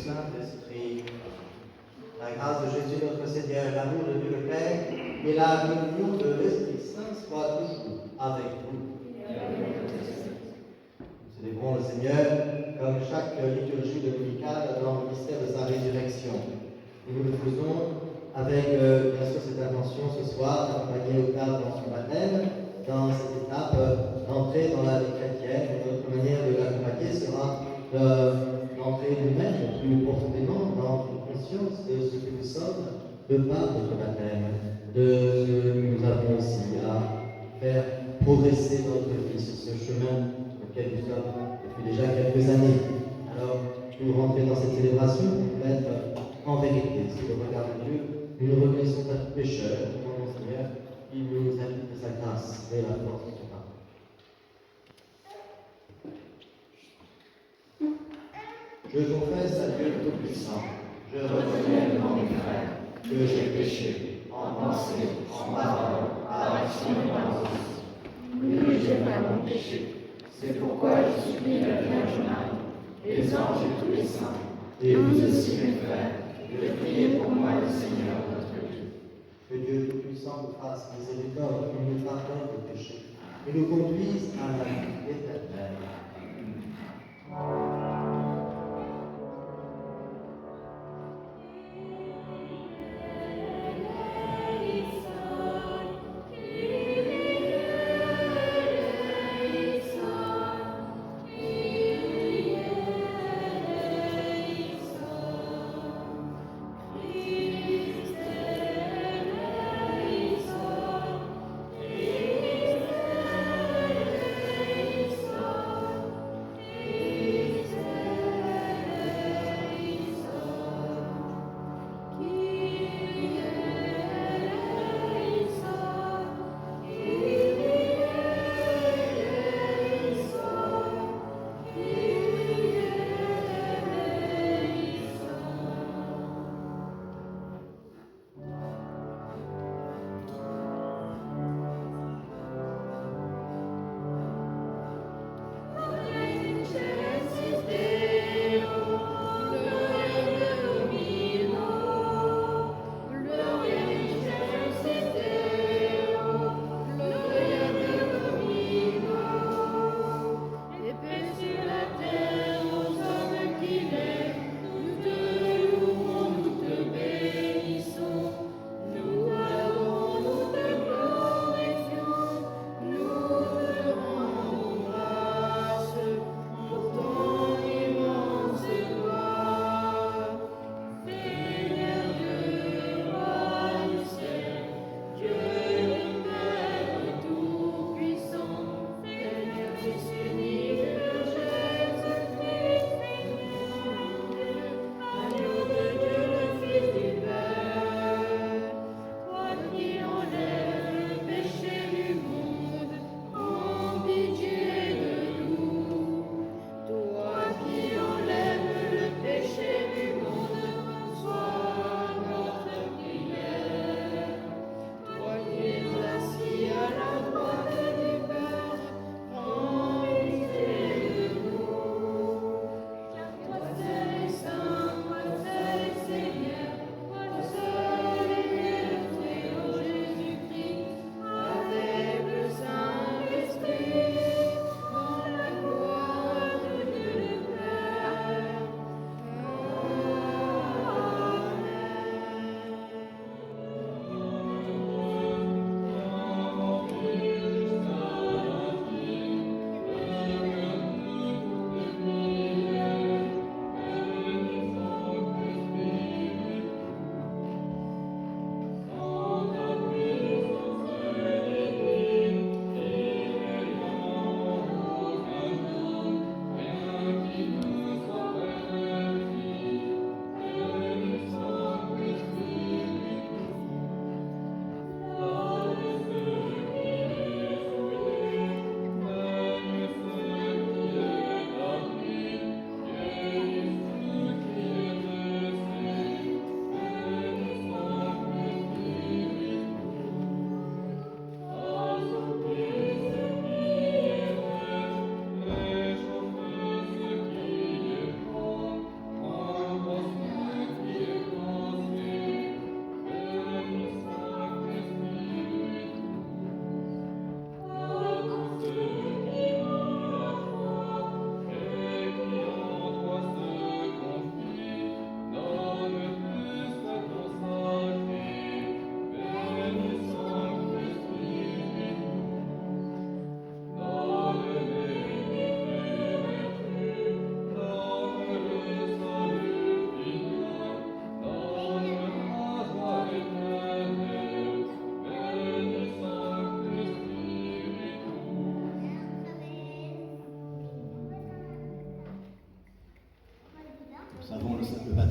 Saint-Esprit. La grâce de Jésus notre Seigneur, l'amour de Dieu le Père et la communion de l'Esprit Saint soient toujours avec vous. Nous célébrons le Seigneur comme chaque liturgie dominicale dans le mystère de sa résurrection. Et nous le faisons avec, bien sûr, cette intention ce soir d'accompagner Octave dans son baptême, dans cette étape d'entrée dans la vie chrétienne. Et notre manière de l'accompagner sera d'entrer nous-mêmes plus profondément dans une conscience de ce que nous sommes de par notre baptême, de ce que nous avons aussi à faire progresser notre vie sur ce chemin auquel nous sommes depuis déjà quelques années. Alors, pour rentrer dans cette célébration, pour mettre en vérité sous le regard de Dieu, nous nous reconnaissons à tout pécheur, demandons au Seigneur, il nous invite de sa grâce et la force de son pardon. Je confesse à Dieu Tout-Puissant, je reconnais devant mes frères que j'ai péché en pensée, en parole, par action et par outrance. Oui, j'ai vraiment péché. C'est pourquoi je supplie la Vierge Marie, les anges et tous les saints, et vous aussi mes frères, de prier pour moi le Seigneur notre Dieu. Que Dieu Tout-Puissant nous fasse miséricorde, qu'il nous pardonne nos péchés et nous conduise à la vie éternelle.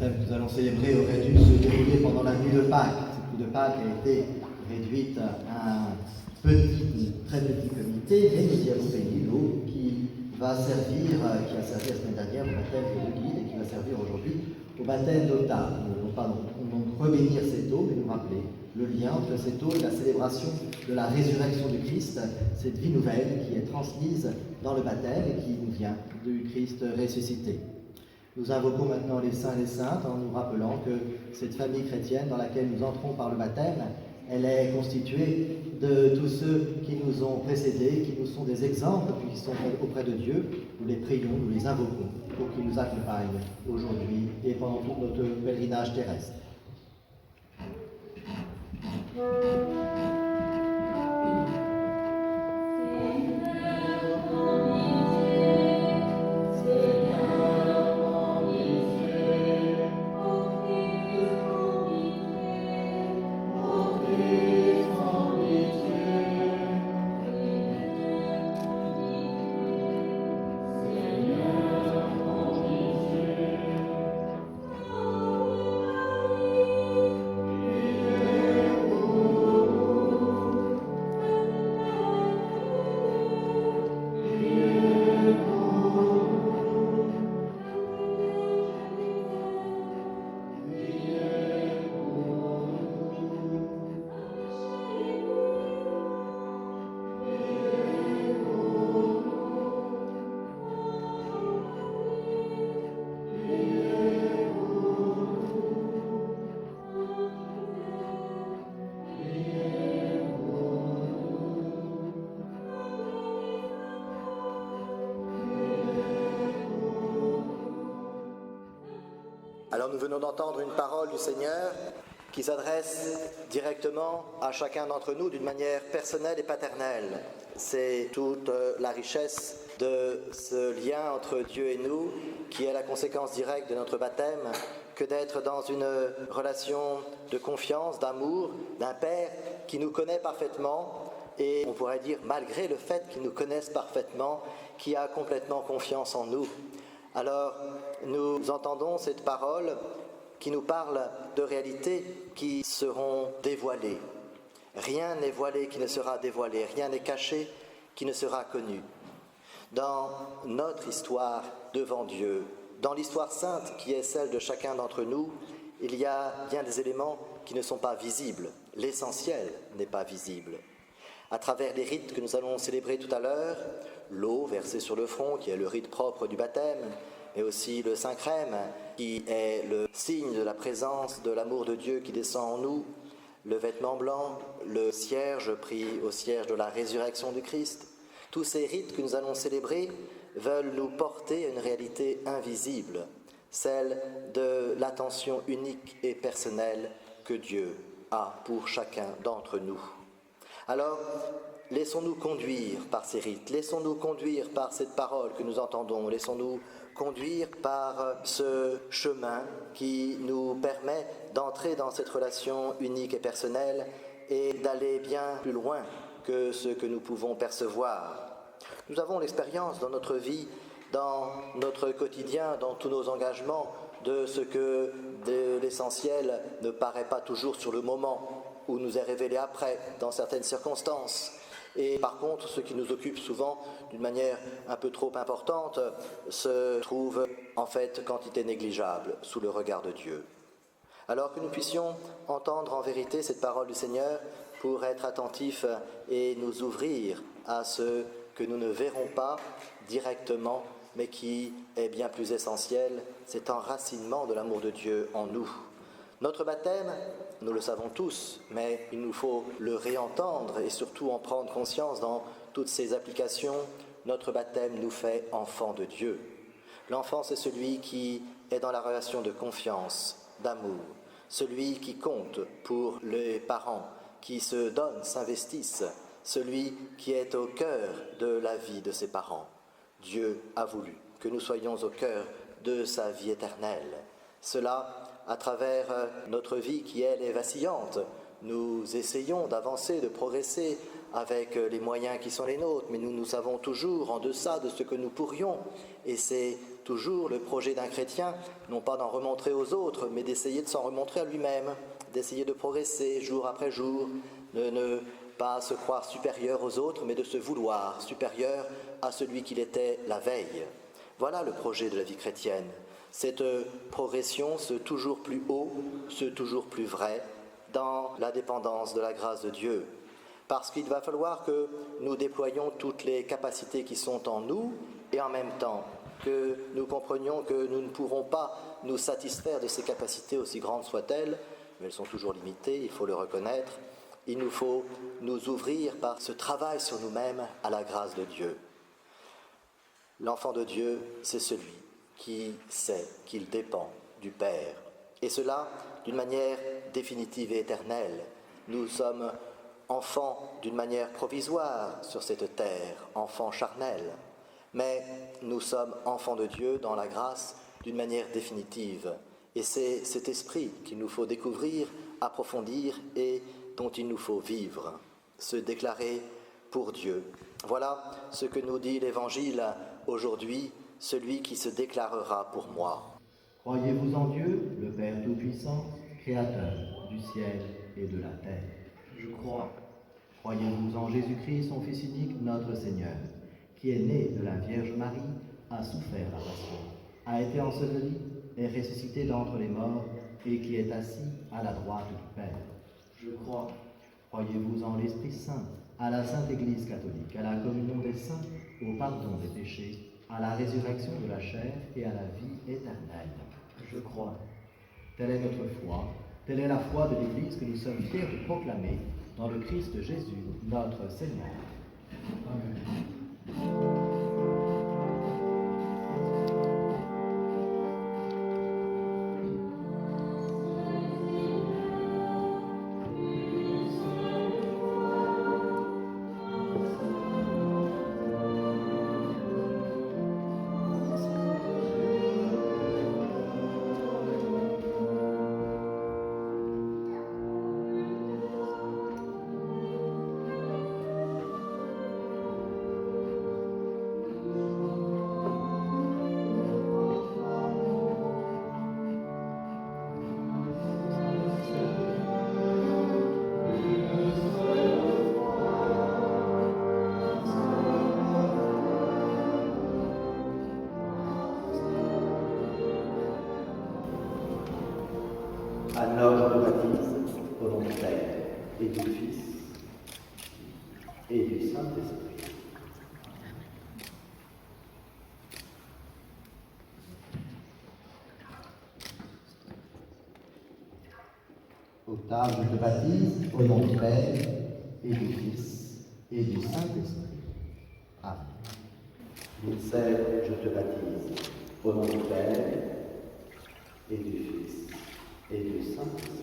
baptême que nous allons célébrer aurait dû se dérouler pendant la nuit de Pâques. Cette nuit de Pâques a été réduite à un très petit comité, mais nous y avons payé l'eau qui a servi la semaine dernière au baptême de guide et qui va servir aujourd'hui au baptême d'Octave. Nous ne voulons pas donc rebénir cette eau, mais nous rappeler le lien entre cette eau et la célébration de la résurrection du Christ, cette vie nouvelle qui est transmise dans le baptême et qui nous vient du Christ ressuscité. Nous invoquons maintenant les saints et les saintes en nous rappelant que cette famille chrétienne dans laquelle nous entrons par le baptême, elle est constituée de tous ceux qui nous ont précédés, qui nous sont des exemples, qui sont auprès de Dieu. Nous les prions, nous les invoquons pour qu'ils nous accompagnent aujourd'hui et pendant tout notre pèlerinage terrestre. Alors nous venons d'entendre une parole du Seigneur qui s'adresse directement à chacun d'entre nous d'une manière personnelle et paternelle. C'est toute la richesse de ce lien entre Dieu et nous qui est la conséquence directe de notre baptême que d'être dans une relation de confiance, d'amour, d'un Père qui nous connaît parfaitement et on pourrait dire malgré le fait qu'il nous connaisse parfaitement, qui a complètement confiance en nous. Alors, nous entendons cette parole qui nous parle de réalités qui seront dévoilées. Rien n'est voilé qui ne sera dévoilé, rien n'est caché qui ne sera connu. Dans notre histoire devant Dieu, dans l'histoire sainte qui est celle de chacun d'entre nous, il y a bien des éléments qui ne sont pas visibles. L'essentiel n'est pas visible. À travers les rites que nous allons célébrer tout à l'heure, l'eau versée sur le front, qui est le rite propre du baptême, mais aussi le Saint-Crème, qui est le signe de la présence de l'amour de Dieu qui descend en nous, le vêtement blanc, le cierge pris au cierge de la résurrection du Christ. Tous ces rites que nous allons célébrer veulent nous porter à une réalité invisible, celle de l'attention unique et personnelle que Dieu a pour chacun d'entre nous. Alors, laissons-nous conduire par ces rites, laissons-nous conduire par cette parole que nous entendons, laissons-nous conduire par ce chemin qui nous permet d'entrer dans cette relation unique et personnelle et d'aller bien plus loin que ce que nous pouvons percevoir. Nous avons l'expérience dans notre vie, dans notre quotidien, dans tous nos engagements, de ce que de l'essentiel ne paraît pas toujours sur le moment ou nous est révélé après, dans certaines circonstances. Et par contre, ce qui nous occupe souvent d'une manière un peu trop importante se trouve en fait quantité négligeable sous le regard de Dieu. Alors que nous puissions entendre en vérité cette parole du Seigneur pour être attentifs et nous ouvrir à ce que nous ne verrons pas directement, mais qui est bien plus essentiel, cet enracinement de l'amour de Dieu en nous. Notre baptême, nous le savons tous, mais il nous faut le réentendre et surtout en prendre conscience dans toutes ses applications. Notre baptême nous fait enfants de Dieu. L'enfant, c'est celui qui est dans la relation de confiance, d'amour, celui qui compte pour les parents, qui se donnent, s'investissent, celui qui est au cœur de la vie de ses parents. Dieu a voulu que nous soyons au cœur de sa vie éternelle. Cela à travers notre vie qui, elle, est vacillante, nous essayons d'avancer, de progresser avec les moyens qui sont les nôtres, mais nous savons toujours en deçà de ce que nous pourrions. Et c'est toujours le projet d'un chrétien, non pas d'en remontrer aux autres, mais d'essayer de s'en remontrer à lui-même, d'essayer de progresser jour après jour, de ne pas se croire supérieur aux autres, mais de se vouloir supérieur à celui qu'il était la veille. Voilà le projet de la vie chrétienne. Cette progression, ce toujours plus haut, ce toujours plus vrai, dans la dépendance de la grâce de Dieu. Parce qu'il va falloir que nous déployions toutes les capacités qui sont en nous et en même temps que nous comprenions que nous ne pourrons pas nous satisfaire de ces capacités aussi grandes soient-elles, mais elles sont toujours limitées, il faut le reconnaître. Il nous faut nous ouvrir par ce travail sur nous-mêmes à la grâce de Dieu. L'enfant de Dieu, c'est celui qui sait qu'il dépend du Père, et cela d'une manière définitive et éternelle. Nous sommes enfants d'une manière provisoire sur cette terre, enfants charnels, mais nous sommes enfants de Dieu dans la grâce d'une manière définitive. Et c'est cet esprit qu'il nous faut découvrir, approfondir et dont il nous faut vivre, se déclarer pour Dieu. Voilà ce que nous dit l'Évangile aujourd'hui, celui qui se déclarera pour moi. Croyez-vous en Dieu, le Père Tout-Puissant, Créateur du ciel et de la terre? Je crois. Croyez-vous en Jésus-Christ, son Fils unique, notre Seigneur, qui est né de la Vierge Marie, a souffert la passion, a été enseveli, est ressuscité d'entre les morts et qui est assis à la droite du Père? Je crois. Croyez-vous en l'Esprit Saint, à la Sainte Église catholique, à la communion des saints, au pardon des péchés, à la résurrection de la chair et à la vie éternelle? Je crois. Telle est notre foi, telle est la foi de l'Église que nous sommes fiers de proclamer dans le Christ Jésus, notre Seigneur. Amen. Alors je le baptise au nom du Père et du Fils et du Saint-Esprit. Octave, je te baptise au nom du Père et du Fils et du Saint-Esprit. Amen. Vincent, je te baptise au nom du Père et du Fils et du Saint-Esprit.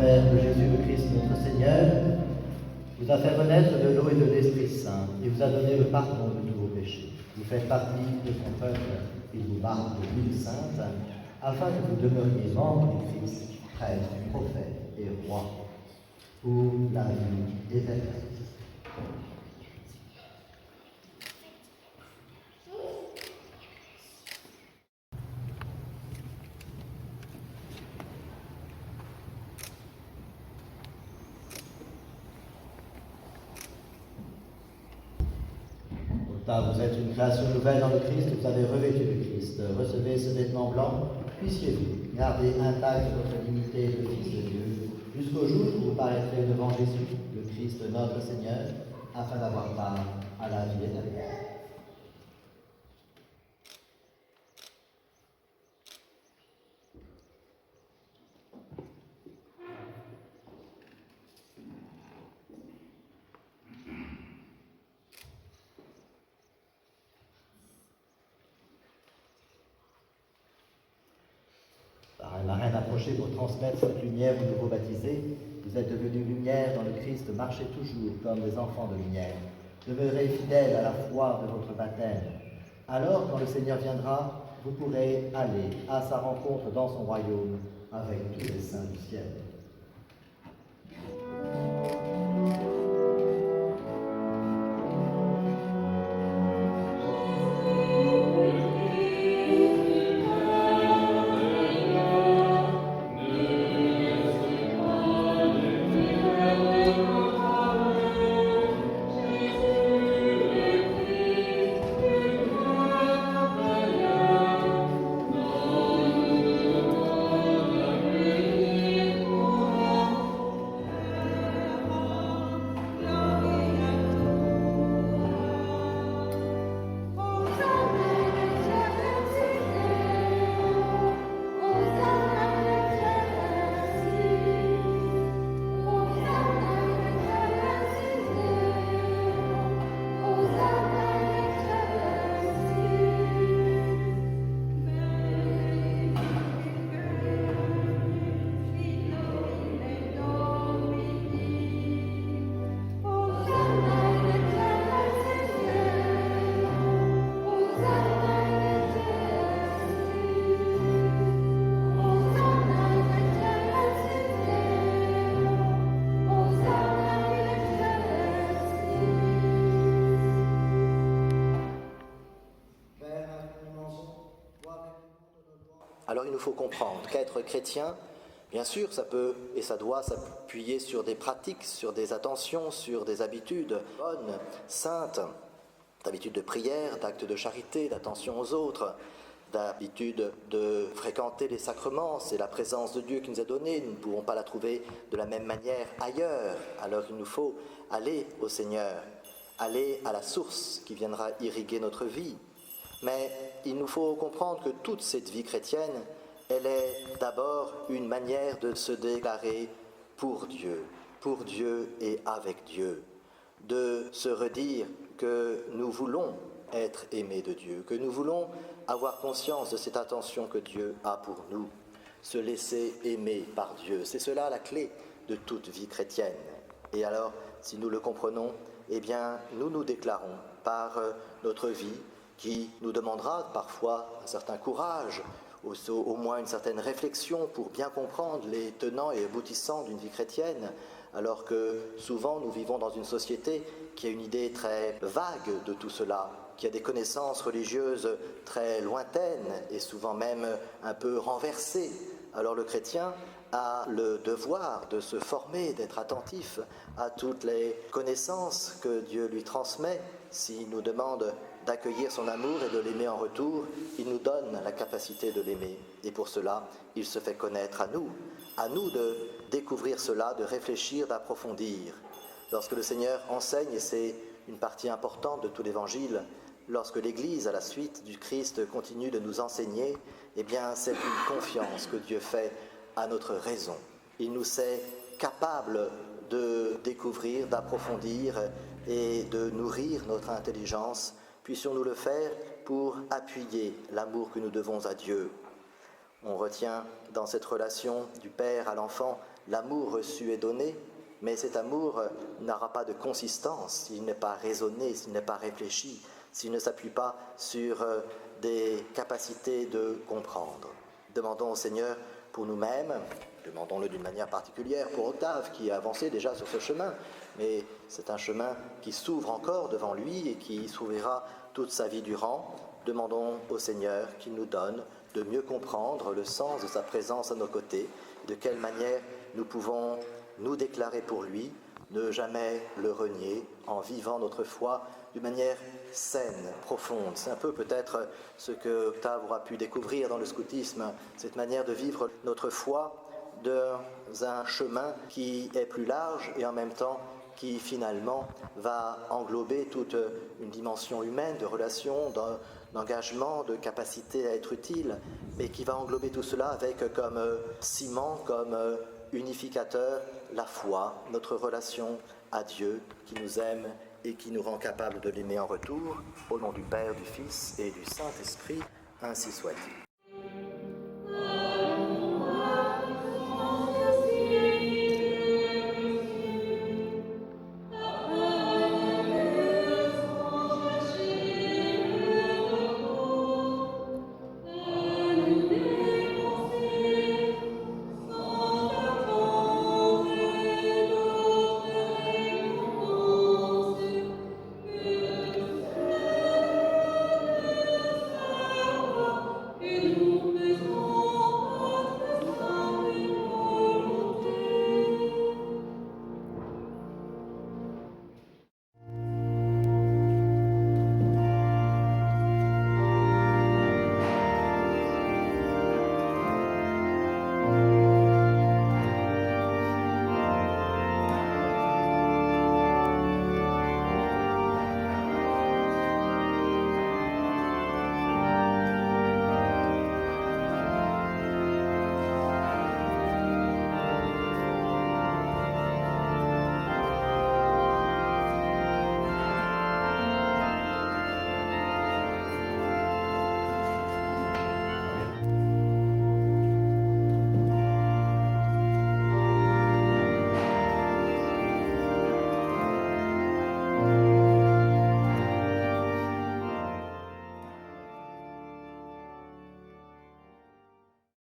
Père de Jésus le Christ, notre Seigneur, vous a fait renaître de l'eau et de l'Esprit Saint et vous a donné le pardon de tous vos péchés. Vous faites partie de son peuple et vous marque de l'huile sainte, afin que vous demeuriez membres du Christ, prêtre, prophète et roi, pour la vie éternelle. Vous êtes une création nouvelle dans le Christ, vous avez revêtu le Christ. Recevez ce vêtement blanc, puissiez-vous garder intacte votre dignité de Fils de Dieu, jusqu'au jour où vous paraîtrez devant Jésus, le Christ notre Seigneur, afin d'avoir part à la vie éternelle. approché pour transmettre cette lumière aux nouveaux baptisés. Vous êtes devenus lumière dans le Christ, marchez toujours comme des enfants de lumière. Demeurez fidèles à la foi de votre baptême. Alors, quand le Seigneur viendra, vous pourrez aller à sa rencontre dans son royaume avec tous les saints du ciel. Alors il nous faut comprendre qu'être chrétien, bien sûr, ça peut et ça doit s'appuyer sur des pratiques, sur des attentions, sur des habitudes bonnes, saintes, d'habitudes de prière, d'actes de charité, d'attention aux autres, d'habitude de fréquenter les sacrements. C'est la présence de Dieu qui nous est donnée, nous ne pouvons pas la trouver de la même manière ailleurs. Alors il nous faut aller au Seigneur, aller à la source qui viendra irriguer notre vie. Mais il nous faut comprendre que toute cette vie chrétienne, elle est d'abord une manière de se déclarer pour Dieu et avec Dieu, de se redire que nous voulons être aimés de Dieu, que nous voulons avoir conscience de cette attention que Dieu a pour nous, se laisser aimer par Dieu. C'est cela la clé de toute vie chrétienne. Et alors, si nous le comprenons, eh bien, nous nous déclarons par notre vie, qui nous demandera parfois un certain courage, au moins une certaine réflexion pour bien comprendre les tenants et aboutissants d'une vie chrétienne, alors que souvent nous vivons dans une société qui a une idée très vague de tout cela, qui a des connaissances religieuses très lointaines et souvent même un peu renversées. Alors le chrétien a le devoir de se former, d'être attentif à toutes les connaissances que Dieu lui transmet. S'il nous demande d'accueillir son amour et de l'aimer en retour, il nous donne la capacité de l'aimer. Et pour cela, il se fait connaître à nous de découvrir cela, de réfléchir, d'approfondir. Lorsque le Seigneur enseigne, et c'est une partie importante de tout l'Évangile, lorsque l'Église, à la suite du Christ, continue de nous enseigner, eh bien, c'est une confiance que Dieu fait à notre raison. Il nous sait capables de découvrir, d'approfondir et de nourrir notre intelligence. Puissions-nous le faire pour appuyer l'amour que nous devons à Dieu. On retient dans cette relation du Père à l'enfant l'amour reçu et donné, mais cet amour n'aura pas de consistance s'il n'est pas raisonné, s'il n'est pas réfléchi, s'il ne s'appuie pas sur des capacités de comprendre. Demandons au Seigneur pour nous-mêmes, demandons-le d'une manière particulière pour Octave qui a avancé déjà sur ce chemin, mais c'est un chemin qui s'ouvre encore devant lui et qui s'ouvrira toute sa vie durant. Demandons au Seigneur qu'il nous donne de mieux comprendre le sens de sa présence à nos côtés, de quelle manière nous pouvons nous déclarer pour lui, ne jamais le renier en vivant notre foi d'une manière saine, profonde. C'est un peu peut-être ce que Octave aura pu découvrir dans le scoutisme, cette manière de vivre notre foi dans un chemin qui est plus large et en même temps qui finalement va englober toute une dimension humaine de relation, d'engagement, de capacité à être utile, mais qui va englober tout cela avec comme ciment, comme unificateur, la foi, notre relation à Dieu qui nous aime et qui nous rend capables de l'aimer en retour. Au nom du Père, du Fils et du Saint-Esprit, ainsi soit-il.